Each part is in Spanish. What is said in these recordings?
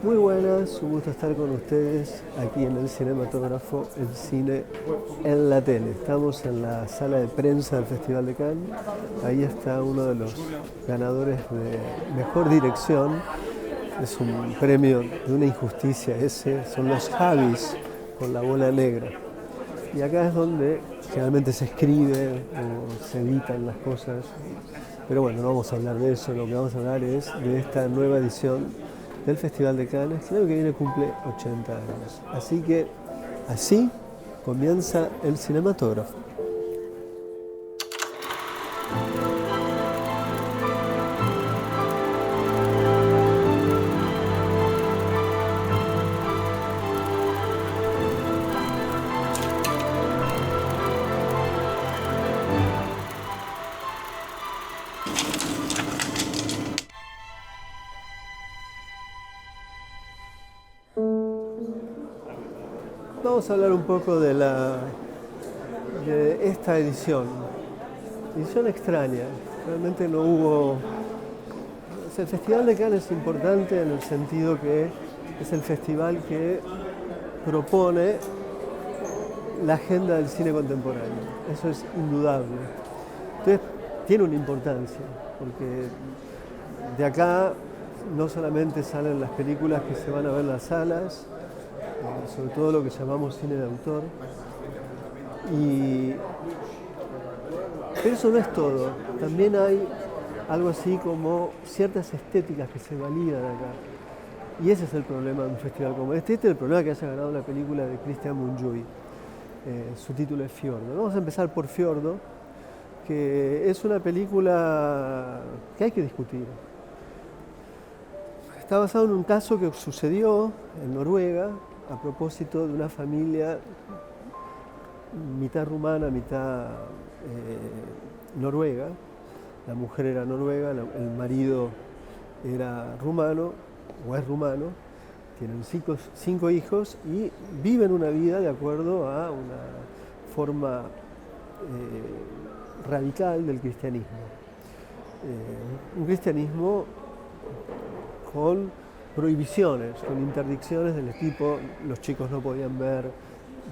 Muy buenas, un gusto estar con ustedes aquí en el Cinematógrafo, el cine en la tele. Estamos en la sala de prensa del Festival de Cannes. Ahí está uno de los ganadores de Mejor Dirección. Es un premio de una injusticia ese, son los Javis con la bola negra. Y acá es donde generalmente se escribe o se editan las cosas. Pero bueno, no vamos a hablar de eso, lo que vamos a hablar es de esta nueva edición del Festival de Cannes, que el año que viene cumple 80 años. Así que así comienza el Cinematógrafo. Vamos a hablar un poco de esta edición extraña. Realmente no hubo... El Festival de Cannes es importante en el sentido que es el festival que propone la agenda del cine contemporáneo. Eso es indudable. Entonces, tiene una importancia, porque de acá no solamente salen las películas que se van a ver en las salas, sobre todo lo que llamamos cine de autor. Pero eso no es todo. También hay algo así como ciertas estéticas que se validan acá. Y ese es el problema de un festival como este. Este es el problema que haya ganado la película de Cristian Mungiu. Su título es Fiordo. Vamos a empezar por Fiordo, que es una película que hay que discutir. Está basado en un caso que sucedió en Noruega, a propósito de una familia mitad rumana, mitad noruega. La mujer era noruega, el marido era rumano, o es rumano. Tienen cinco hijos y viven una vida de acuerdo a una forma radical del cristianismo. Un cristianismo con prohibiciones, con interdicciones del tipo: los chicos no podían ver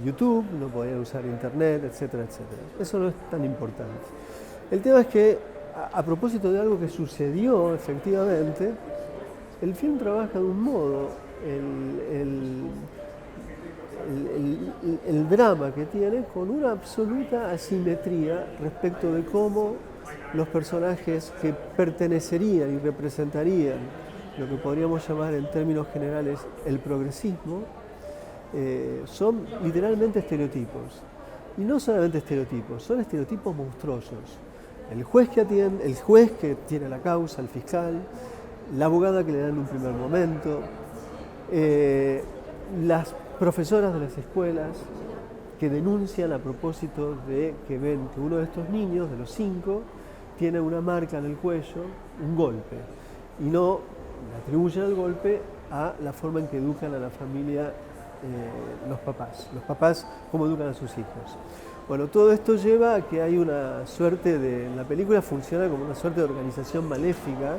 YouTube, no podían usar internet, etcétera, etcétera. Eso no es tan importante. El tema es que, a propósito de algo que sucedió efectivamente, el film trabaja de un modo, el drama que tiene, con una absoluta asimetría respecto de cómo los personajes que pertenecerían y representarían lo que podríamos llamar en términos generales el progresismo, son literalmente estereotipos. Y no solamente estereotipos, son estereotipos monstruosos. El juez que tiene la causa, el fiscal, la abogada que le dan en un primer momento, las profesoras de las escuelas que denuncian a propósito de que ven que uno de estos niños, de los 5, tiene una marca en el cuello, un golpe, y no atribuyen el golpe a la forma en que educan a la familia los papás cómo educan a sus hijos. Bueno, todo esto lleva a que hay una suerte de... La película funciona como una suerte de organización maléfica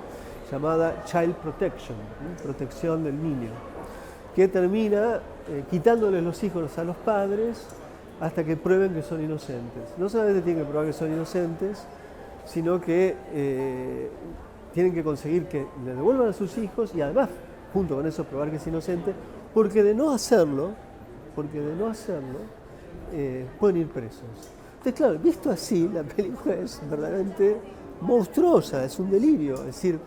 llamada Child Protection, protección del niño, que termina quitándoles los hijos a los padres hasta que prueben que son inocentes. No solamente tienen que probar que son inocentes, sino que tienen que conseguir que le devuelvan a sus hijos y además, junto con eso, probar que es inocente, porque de no hacerlo, pueden ir presos. Entonces, claro, visto así, la película es verdaderamente monstruosa, es un delirio. Es decir,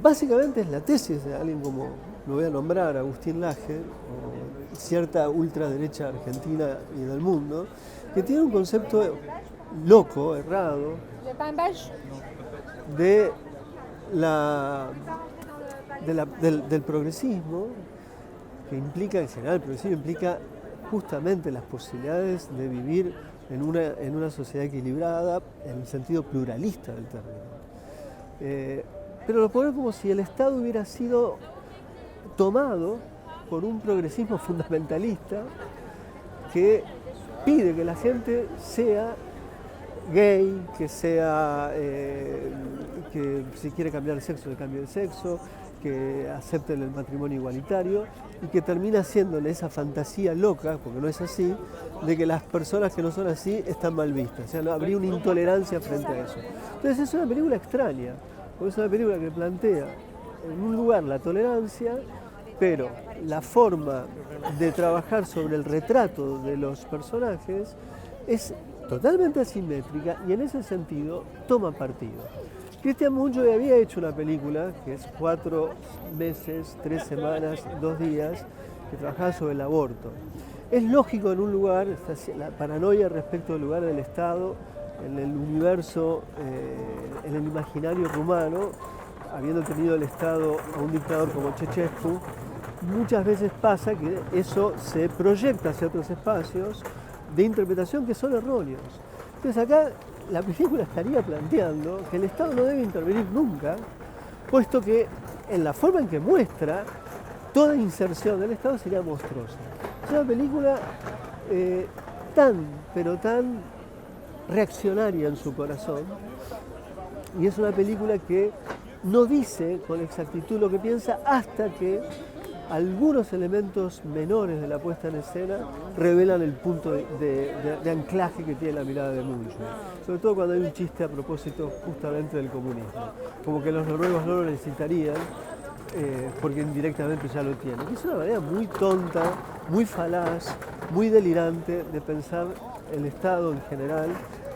básicamente es la tesis de alguien como, lo voy a nombrar, Agustín Laje, o cierta ultraderecha argentina y del mundo, que tiene un concepto loco, errado, de del progresismo, que implica, en general, el progresismo implica justamente las posibilidades de vivir en una sociedad equilibrada, en el sentido pluralista del término. Pero lo pone como si el Estado hubiera sido tomado por un progresismo fundamentalista que pide que la gente sea gay, que sea que si quiere cambiar de sexo, le cambie de sexo, que acepten el matrimonio igualitario, y que termina haciéndole esa fantasía loca, porque no es así, de que las personas que no son así están mal vistas. O sea, no, habría una intolerancia frente a eso. Entonces es una película extraña, porque es una película que plantea en un lugar la tolerancia, pero la forma de trabajar sobre el retrato de los personajes es totalmente asimétrica y en ese sentido toma partido. Cristian Mungiu había hecho una película que es 4 meses, 3 semanas, 2 días, que trabajaba sobre el aborto. Es lógico en un lugar, la paranoia respecto del lugar del Estado, en el universo, en el imaginario rumano, habiendo tenido el Estado a un dictador como Ceausescu, muchas veces pasa que eso se proyecta hacia otros espacios de interpretación que son erróneos. Entonces acá la película estaría planteando que el Estado no debe intervenir nunca, puesto que en la forma en que muestra, toda inserción del Estado sería monstruosa. Es una película pero tan reaccionaria en su corazón, y es una película que no dice con exactitud lo que piensa hasta que algunos elementos menores de la puesta en escena revelan el punto de anclaje que tiene la mirada de Mungiu. Sobre todo cuando hay un chiste a propósito justamente del comunismo. Como que los noruegos no lo necesitarían porque indirectamente ya lo tienen. Es una manera muy tonta, muy falaz, muy delirante de pensar el Estado en general,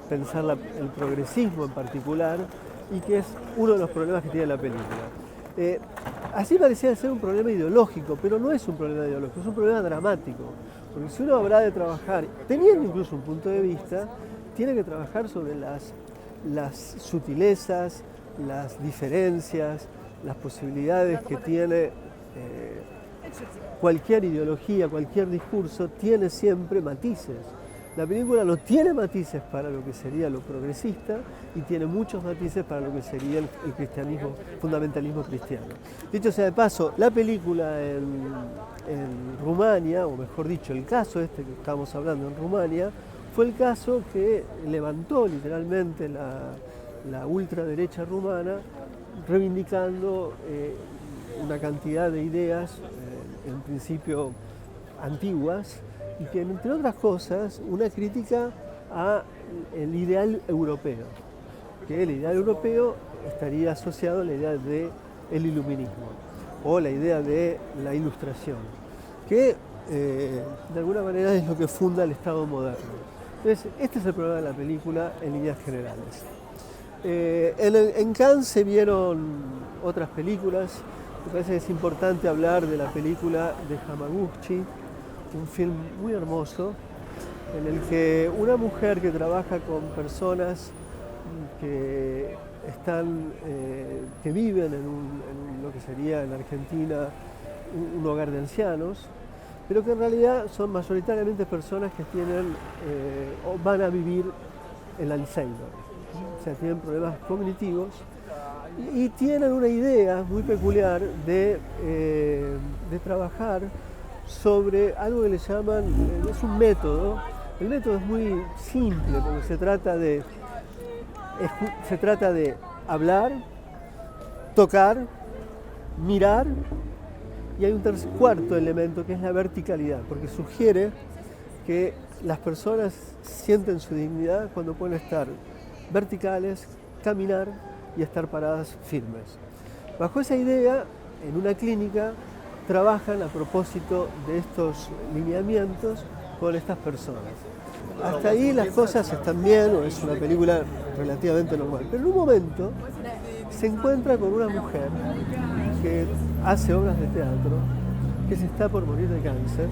pensar el progresismo en particular, y que es uno de los problemas que tiene la película. Así parecía ser un problema ideológico, pero no es un problema ideológico, es un problema dramático. Porque si uno habrá de trabajar, teniendo incluso un punto de vista, tiene que trabajar sobre las sutilezas, las diferencias, las posibilidades que tiene cualquier ideología, cualquier discurso, tiene siempre matices. La película no tiene matices para lo que sería lo progresista y tiene muchos matices para lo que sería el cristianismo, fundamentalismo cristiano. Dicho sea de paso, la película en Rumania, o mejor dicho, el caso este que estamos hablando en Rumania, fue el caso que levantó literalmente la ultraderecha rumana, reivindicando una cantidad de ideas, en principio antiguas, y que, entre otras cosas, una crítica al ideal europeo, que el ideal europeo estaría asociado a la idea del iluminismo, o la idea de la ilustración, que de alguna manera es lo que funda el Estado moderno. Entonces, este es el problema de la película en líneas generales. En Cannes se vieron otras películas. Me parece que es importante hablar de la película de Hamaguchi, un film muy hermoso, en el que una mujer que trabaja con personas que viven en lo que sería en Argentina un hogar de ancianos, pero que en realidad son mayoritariamente personas que tienen o van a vivir el Alzheimer, o sea, tienen problemas cognitivos y tienen una idea muy peculiar de trabajar sobre algo que le llaman, es un método. El método es muy simple, porque se trata de hablar, tocar, mirar, y hay un cuarto elemento que es la verticalidad, porque sugiere que las personas sienten su dignidad cuando pueden estar verticales, caminar y estar paradas firmes. Bajo esa idea, en una clínica, trabajan a propósito de estos lineamientos con estas personas. Hasta ahí las cosas están bien, o es una película relativamente normal. Pero en un momento se encuentra con una mujer que hace obras de teatro, que se está por morir de cáncer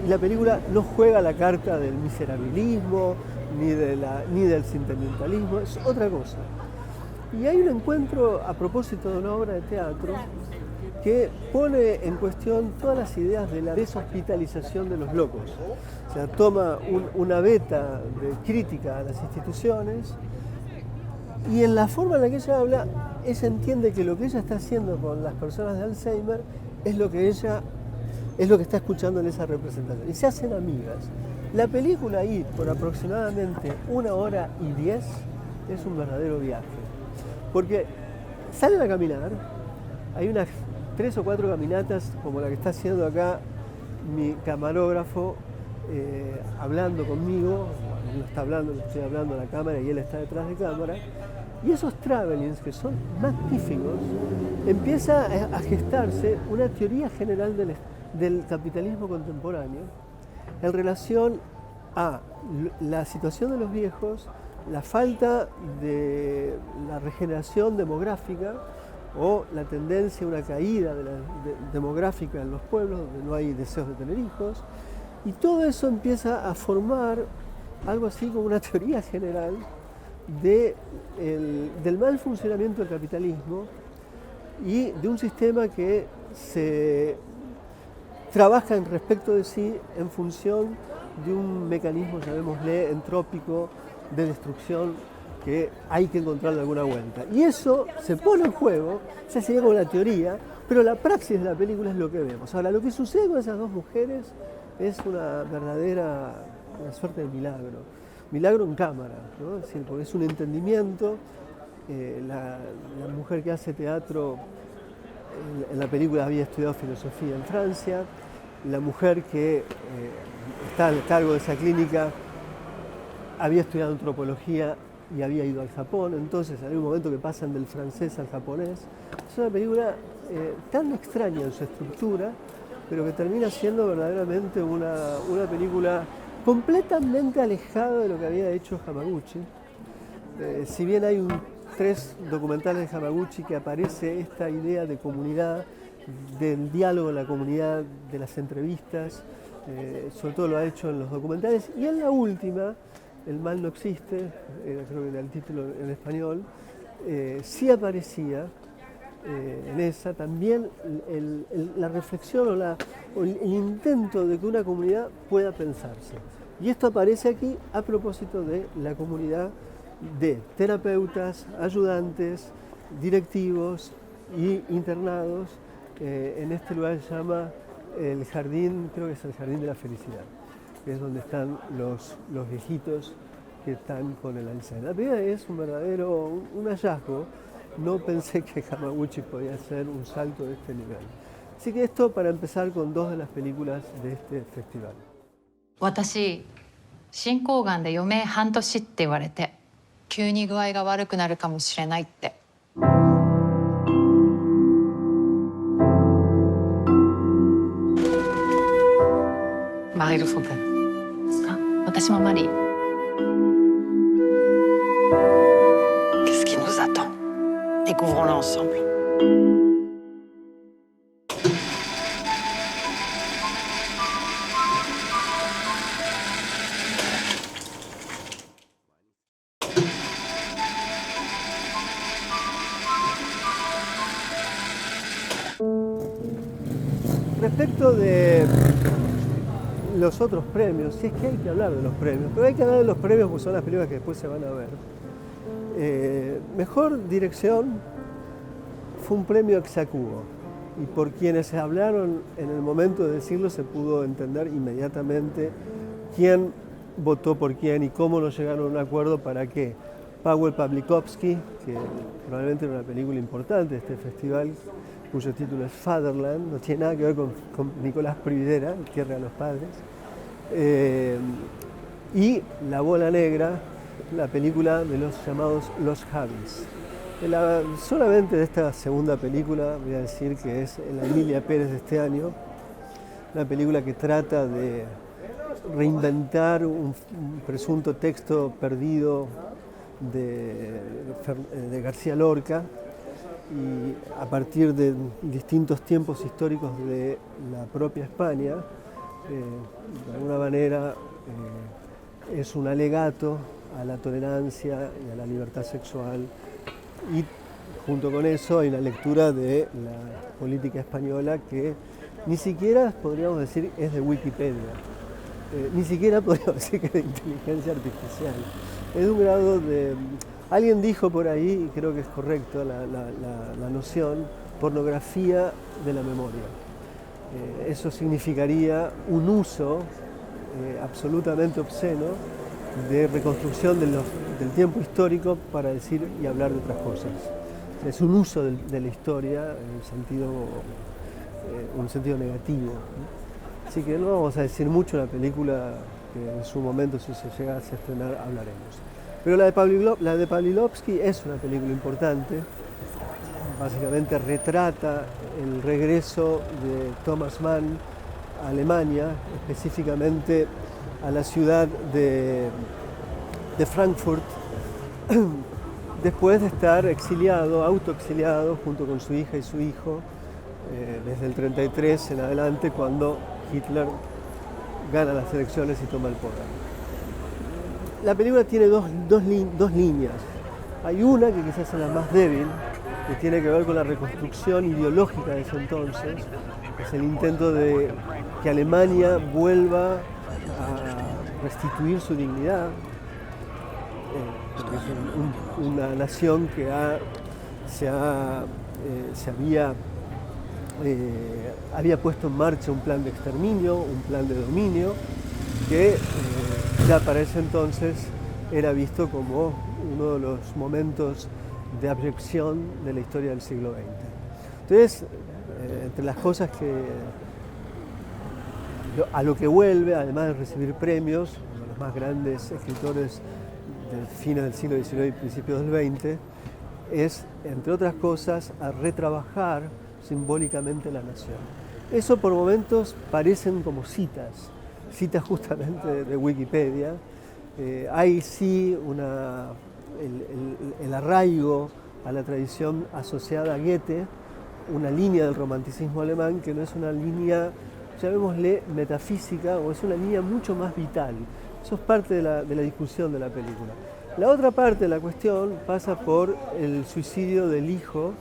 Y la película no juega la carta del miserabilismo ni del sentimentalismo, es otra cosa. Y hay un encuentro a propósito de una obra de teatro que pone en cuestión todas las ideas de la deshospitalización de los locos. O sea, toma una beta de crítica a las instituciones y en la forma en la que ella habla, ella entiende que lo que ella está haciendo con las personas de Alzheimer es lo que está escuchando en esa representación. Y se hacen amigas. La película ahí, por aproximadamente 1 hora y 10, es un verdadero viaje. Porque salen a caminar, hay unas 3 o 4 caminatas como la que está haciendo acá mi camarógrafo hablando conmigo, él está hablando, le estoy hablando a la cámara y él está detrás de cámara, y esos travelings que son magníficos, empieza a gestarse una teoría general del capitalismo contemporáneo en relación a la situación de los viejos, la falta de la regeneración demográfica o la tendencia a una caída demográfica en los pueblos donde no hay deseos de tener hijos, y todo eso empieza a formar algo así como una teoría general del mal funcionamiento del capitalismo y de un sistema que se trabaja en respecto de sí en función de un mecanismo, llamémosle, entrópico de destrucción que hay que encontrarle alguna vuelta. Y eso se pone en juego, se sigue con la teoría, pero la praxis de la película es lo que vemos. Ahora, lo que sucede con esas dos mujeres es una suerte de milagro en cámara, ¿no? Es decir, porque es un entendimiento. La mujer que hace teatro en la película había estudiado filosofía en Francia, la mujer que está al cargo de esa clínica había estudiado antropología y había ido al Japón, entonces hay un momento que pasan del francés al japonés. Es una película tan extraña en su estructura, pero que termina siendo verdaderamente una película completamente alejada de lo que había hecho Hamaguchi. Si bien hay 3 documentales de Hamaguchi que aparece esta idea de comunidad, del diálogo en la comunidad, de las entrevistas, sobre todo lo ha hecho en los documentales, y en la última, El mal no existe, creo que era el título en español, sí aparecía en esa también la reflexión o el intento de que una comunidad pueda pensarse. Y esto aparece aquí a propósito de la comunidad de terapeutas, ayudantes, directivos y internados en este lugar que se llama el jardín, creo que es el Jardín de la Felicidad, que es donde están los viejitos que están con el Alzheimer. La película es un hallazgo. No pensé que Hamaguchi podía hacer un salto de este nivel. Así que esto para empezar con 2 de las películas de este festival. 私、進行がんで余命半年って言われて、急に具合が悪くなるかもしれないって。Marie de Fontaine。あ、私もマリー。Qu'est-ce qui nous attend? Découvrons-le ensemble. Respecto de los otros premios, si es que hay que hablar de los premios, pero hay que hablar de los premios porque son las películas que después se van a ver. Mejor dirección fue un premio ex aequo y por quienes se hablaron en el momento de decirlo se pudo entender inmediatamente quién votó por quién y cómo no llegaron a un acuerdo para que Pawel Pawlikowski, que probablemente era una película importante de este festival, cuyo título es Fatherland, no tiene nada que ver con Nicolás Prividera, Tierra de los Padres, y La Bola Negra, la película de los llamados Los Javis. Solamente de esta segunda película voy a decir que es la Emilia Pérez de este año, una película que trata de reinventar un presunto texto perdido de García Lorca, y a partir de distintos tiempos históricos de la propia España, de alguna manera es un alegato a la tolerancia y a la libertad sexual, y junto con eso hay una lectura de la política española que ni siquiera podríamos decir es de Wikipedia, ni siquiera podríamos decir que es de inteligencia artificial. Es de un grado de... Alguien dijo por ahí, y creo que es correcto la noción, pornografía de la memoria. Eso significaría un uso absolutamente obsceno de reconstrucción del tiempo histórico para decir y hablar de otras cosas. Es un uso de la historia en un sentido negativo. Así que no vamos a decir mucho de la película, que en su momento, si se llega a estrenar, hablaremos. Pero la de Pawlikowski es una película importante. Básicamente retrata el regreso de Thomas Mann a Alemania, específicamente a la ciudad de Frankfurt, después de estar autoexiliado junto con su hija y su hijo, desde el 33 en adelante, cuando Hitler gana las elecciones y toma el poder. La película tiene dos líneas. Hay una que quizás es la más débil, que tiene que ver con la reconstrucción ideológica de ese entonces. Es el intento de que Alemania vuelva a restituir su dignidad, porque es una nación que había puesto en marcha un plan de exterminio, un plan de dominio, que ya para ese entonces era visto como uno de los momentos de abyección de la historia del siglo XX. Entonces, entre las cosas a lo que vuelve, además de recibir premios, uno de los más grandes escritores del fines del siglo XIX y principios del XX, es, entre otras cosas, a retrabajar simbólicamente la nación. Eso por momentos parecen como citas justamente de Wikipedia. Hay sí el arraigo a la tradición asociada a Goethe, una línea del romanticismo alemán que no es una línea, llamémosle metafísica, o es una línea mucho más vital. Eso es parte de la discusión de la película. La otra parte de la cuestión pasa por el suicidio del hijo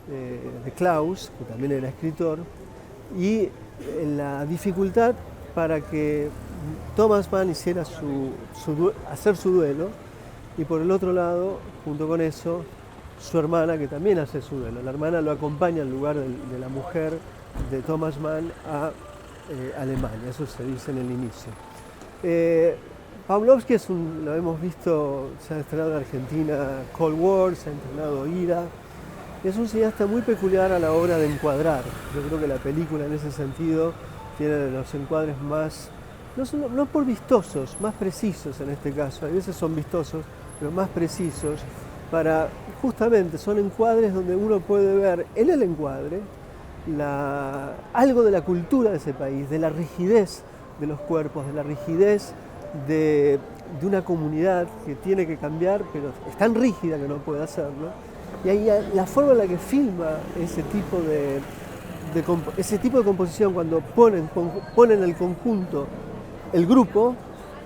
de Klaus, que también era escritor, y la dificultad para que Thomas Mann hiciera hacer su duelo, y por el otro lado, junto con eso, su hermana, que también hace su duelo. La hermana lo acompaña al lugar de la mujer de Thomas Mann a Alemania, eso se dice en el inicio. Pawlikowski lo hemos visto, se ha estrenado en Argentina Cold War, se ha estrenado Ira. Es un cineasta muy peculiar a la hora de encuadrar. Yo creo que la película en ese sentido tiene los encuadres más, no por vistosos, más precisos en este caso. A veces son vistosos, pero más precisos, justamente son encuadres donde uno puede ver en el encuadre algo de la cultura de ese país, de la rigidez de los cuerpos, de la rigidez de una comunidad que tiene que cambiar, pero es tan rígida que no puede hacerlo. Y ahí la forma en la que filma ese tipo de composición, cuando ponen el conjunto, el grupo,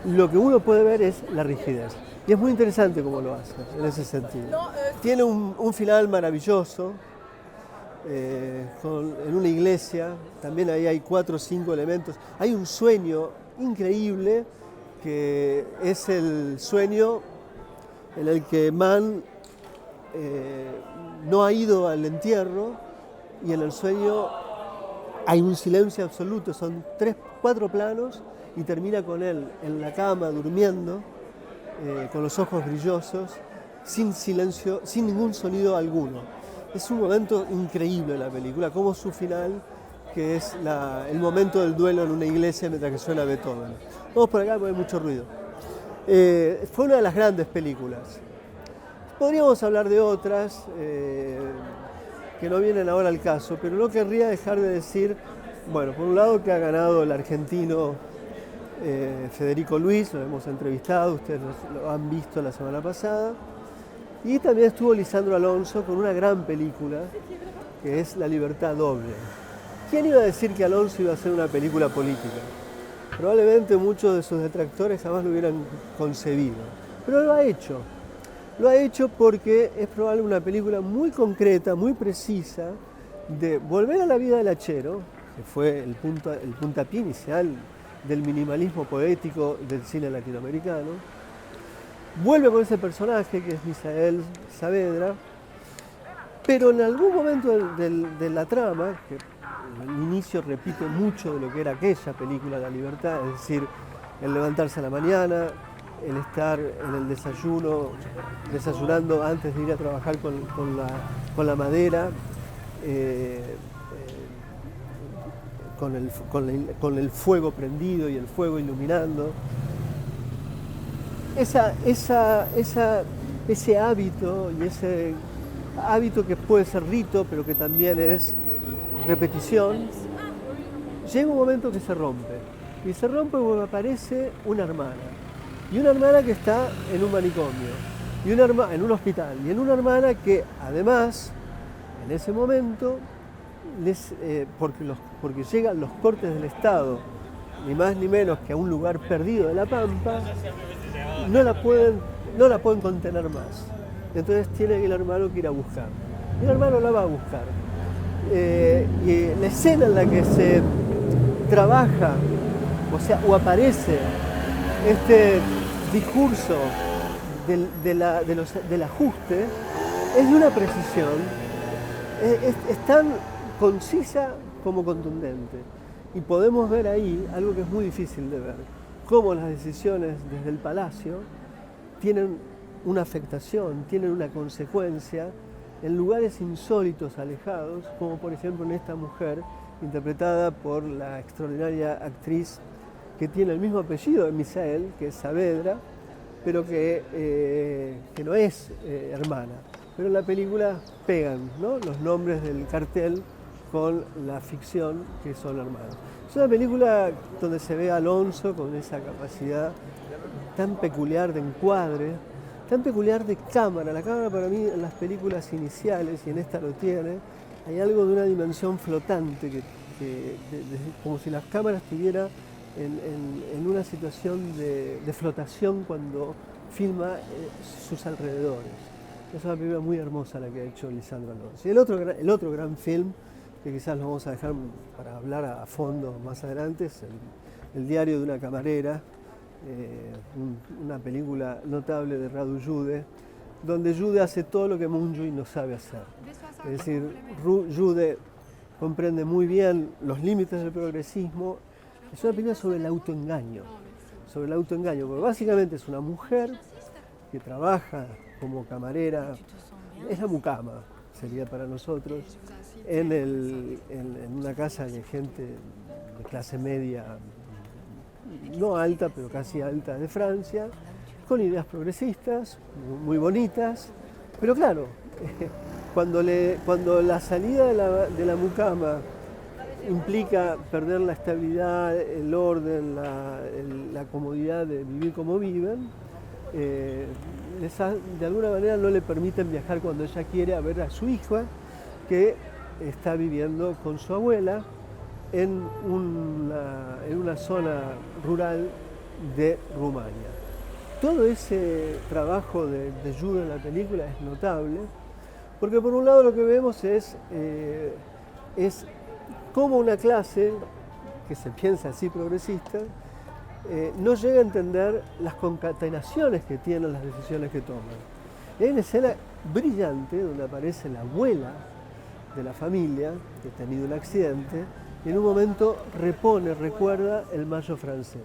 lo que uno puede ver es la rigidez. Y es muy interesante cómo lo hace, en ese sentido. Tiene un final maravilloso, en una iglesia, también ahí hay 4 o 5 elementos. Hay un sueño increíble, que es el sueño en el que Mann no ha ido al entierro, y en el sueño hay un silencio absoluto, son 4 planos, y termina con él en la cama durmiendo, con los ojos brillosos, sin silencio, sin ningún sonido alguno. Es un momento increíble en la película, como su final, que es el momento del duelo en una iglesia mientras que suena Beethoven. Vamos por acá porque hay mucho ruido. Fue una de las grandes películas. Podríamos hablar de otras que no vienen ahora al caso, pero no querría dejar de decir, bueno, por un lado que ha ganado el argentino Federico Luis, lo hemos entrevistado, ustedes lo han visto la semana pasada, y también estuvo Lisandro Alonso con una gran película que es La libertad doble. ¿Quién iba a decir que Alonso iba a hacer una película política? Probablemente muchos de sus detractores jamás lo hubieran concebido. Pero lo ha hecho. Lo ha hecho porque es probable una película muy concreta, muy precisa, de volver a la vida del hachero, que fue el puntapié inicial del minimalismo poético del cine latinoamericano. Vuelve con ese personaje que es Misael Saavedra, pero en algún momento de la trama, que el inicio repite mucho de lo que era aquella película La Libertad, es decir, el levantarse a la mañana, el estar en el desayuno, desayunando antes de ir a trabajar con la madera, con el fuego prendido y el fuego iluminando. Ese hábito y ese hábito que puede ser rito, pero que también es repetición, llega un momento que se rompe. Y se rompe cuando aparece una hermana. Y una hermana que está en un manicomio, y en un hospital. Y en una hermana que además, en ese momento, porque llegan los cortes del Estado, ni más ni menos que a un lugar perdido de la Pampa, no la pueden contener más. Entonces tiene el hermano que ir a buscar. Y el hermano la va a buscar. Y la escena en la que se trabaja, o aparece este discurso del ajuste, es de una precisión, es tan concisa como contundente. Y podemos ver ahí algo que es muy difícil de ver, cómo las decisiones desde el palacio tienen una afectación, tienen una consecuencia en lugares insólitos, alejados, como por ejemplo en esta mujer, interpretada por la extraordinaria actriz que tiene el mismo apellido de Misael, que es Saavedra, pero que no es hermana. Pero en la película pegan, ¿no?, los nombres del cartel con la ficción que son hermanos. Es una película donde se ve a Alonso con esa capacidad tan peculiar de encuadre, tan peculiar de cámara. La cámara para mí en las películas iniciales, y en esta lo tiene, hay algo de una dimensión flotante, como si las cámaras estuvieran en una situación de flotación cuando filma sus alrededores. Es una película muy hermosa la que ha hecho Lisandro Alonso. Y el otro gran film, que quizás lo vamos a dejar para hablar a fondo más adelante, es el diario de una camarera, una película notable de Radu Jude, donde Jude hace todo lo que Mungiu no sabe hacer. Es decir, Jude comprende muy bien los límites del progresismo. Es una película sobre el autoengaño, porque básicamente es una mujer que trabaja como camarera, es la mucama, sería para nosotros, en una casa de gente de clase media, no alta, pero casi alta, de Francia, con ideas progresistas, muy bonitas, pero claro, cuando la salida de la mucama implica perder la estabilidad, el orden, la comodidad de vivir como viven, de alguna manera no le permiten viajar cuando ella quiere a ver a su hija, que está viviendo con su abuela en una zona rural de Rumania. Todo ese trabajo de Jude en la película es notable, porque por un lado lo que vemos es cómo una clase que se piensa así progresista no llega a entender las concatenaciones que tienen las decisiones que toman. Y hay una escena brillante donde aparece la abuela de la familia que ha tenido un accidente y en un momento recuerda el Mayo francés.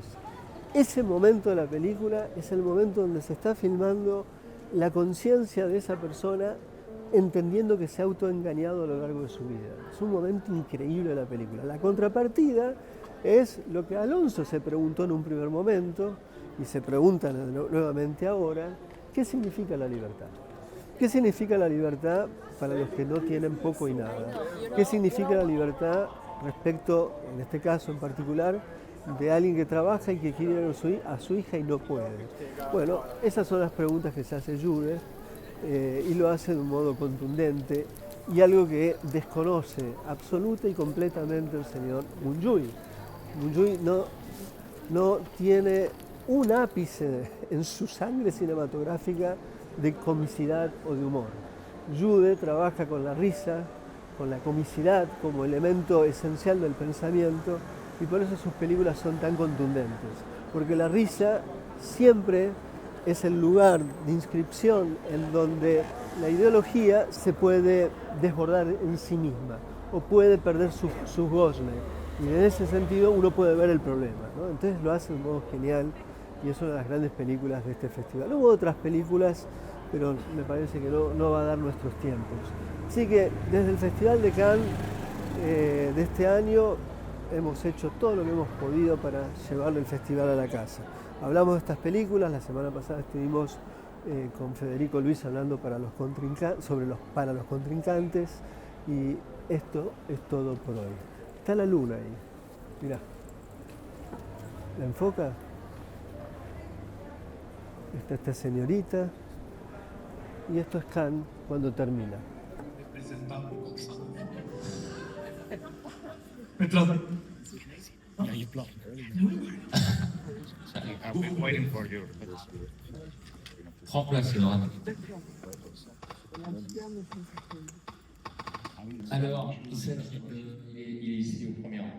Ese momento de la película es el momento donde se está filmando la conciencia de esa persona, entendiendo que se ha autoengañado a lo largo de su vida. Es un momento increíble de la película. La contrapartida es lo que Alonso se preguntó en un primer momento y se pregunta nuevamente ahora: ¿qué significa la libertad? ¿Qué significa la libertad para los que no tienen poco y nada? ¿Qué significa la libertad respecto, en este caso en particular, de alguien que trabaja y que quiere ir a su hija y no puede? Bueno, esas son las preguntas que se hace Jude, y lo hace de un modo contundente, y algo que desconoce absoluta y completamente el señor Mungiu. Mungiu no tiene un ápice en su sangre cinematográfica de comicidad o de humor. Jude trabaja con la risa, con la comicidad como elemento esencial del pensamiento, y por eso sus películas son tan contundentes, porque la risa siempre es el lugar de inscripción en donde la ideología se puede desbordar en sí misma o puede perder sus goznes, y en ese sentido uno puede ver el problema, ¿no? Entonces lo hace de un modo genial y es una de las grandes películas de este festival. Hubo otras películas, pero me parece que no va a dar nuestros tiempos. Así que desde el Festival de Cannes de este año hemos hecho todo lo que hemos podido para llevarle el festival a la casa. Hablamos de estas películas, la semana pasada estuvimos con Federico Luis hablando para los contrincantes, y esto es todo por hoy. Está la luna ahí, mirá. ¿La enfoca? Está esta señorita, y esto es Cannes cuando termina. Yeah, you blocked I've been waiting for you. Compréhension. Alors, il est ici au premier rang.